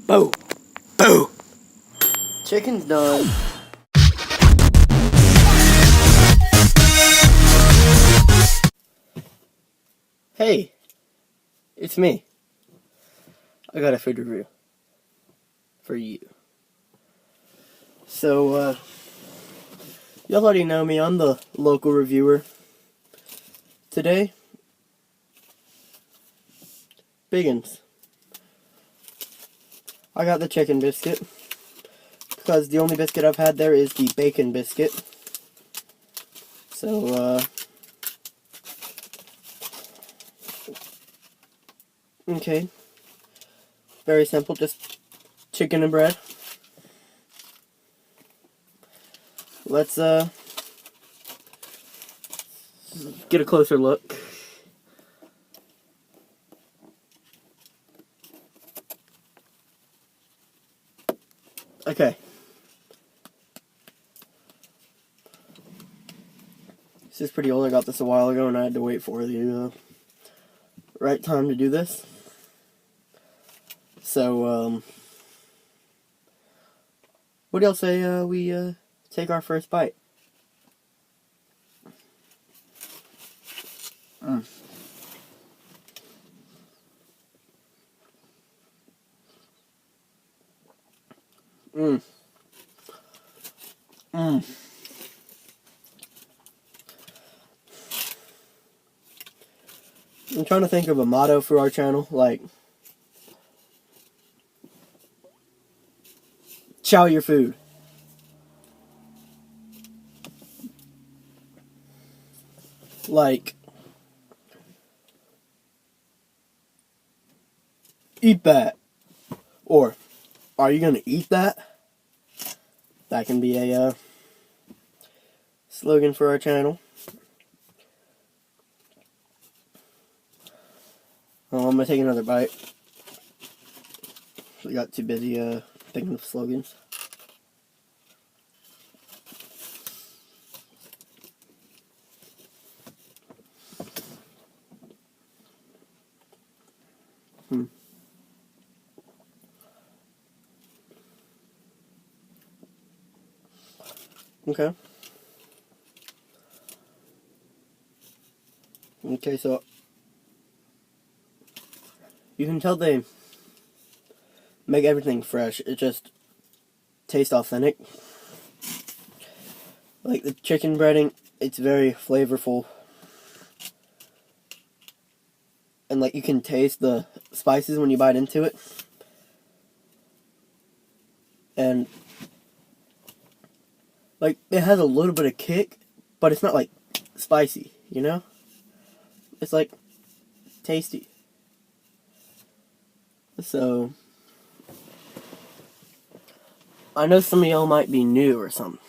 Boo! Boo! Chicken's done. Hey, it's me. I got a food review for you. So, y'all already know me. I'm the local reviewer. Today, Biggins. I got the chicken biscuit because the only biscuit I've had there is the bacon biscuit. So, okay. Very simple, just chicken and bread. Let's, get a closer look. Okay. This is pretty old. I got this a while ago and I had to wait for the right time to do this. So, what do y'all say we take our first bite? Mmm. Mmm. Mmm. I'm trying to think of a motto for our channel, like, chow your food. Like, eat that. Or, are you gonna eat that? That can be a slogan for our channel. I'm gonna take another bite. I got too busy thinking of slogans. Okay. Okay, so you can tell they make everything fresh. It just tastes authentic. Like the chicken breading, it's very flavorful. And like you can taste the spices when you bite into it. And like it has a little bit of kick, but it's not like spicy, you know? It's like tasty. So I know some of y'all might be new or something.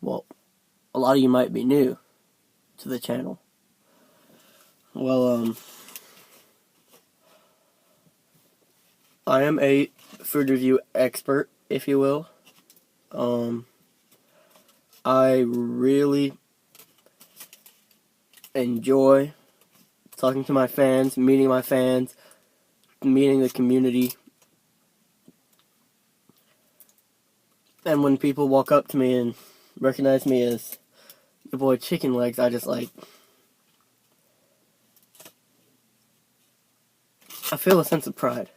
Well, a lot of you might be new to the channel. Well, I am a food review expert, if you will. I really enjoy talking to my fans, meeting the community. And when people walk up to me and recognize me as your boy Chicken Legs, I just like, I feel a sense of pride.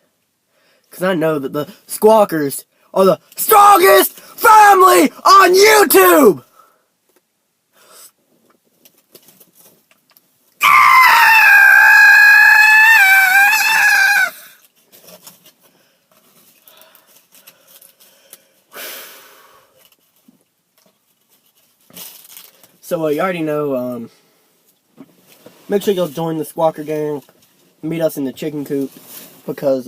Because I know that the Squawkers are the strongest family on YouTube! So, you already know, make sure you'll join the Squawker gang, meet us in the chicken coop, because,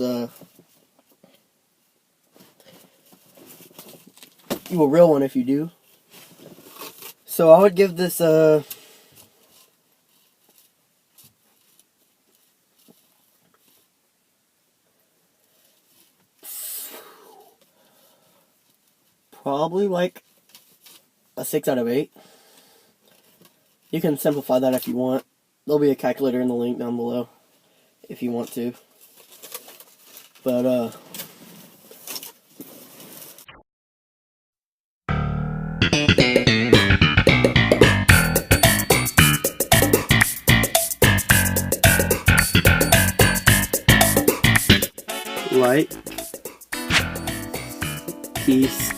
you a real one if you do. So, I would give this, probably like a 6 out of 8. You can simplify that if you want. There'll be a calculator in the link down below if you want to. But, Light. Peace.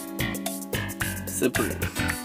Supreme.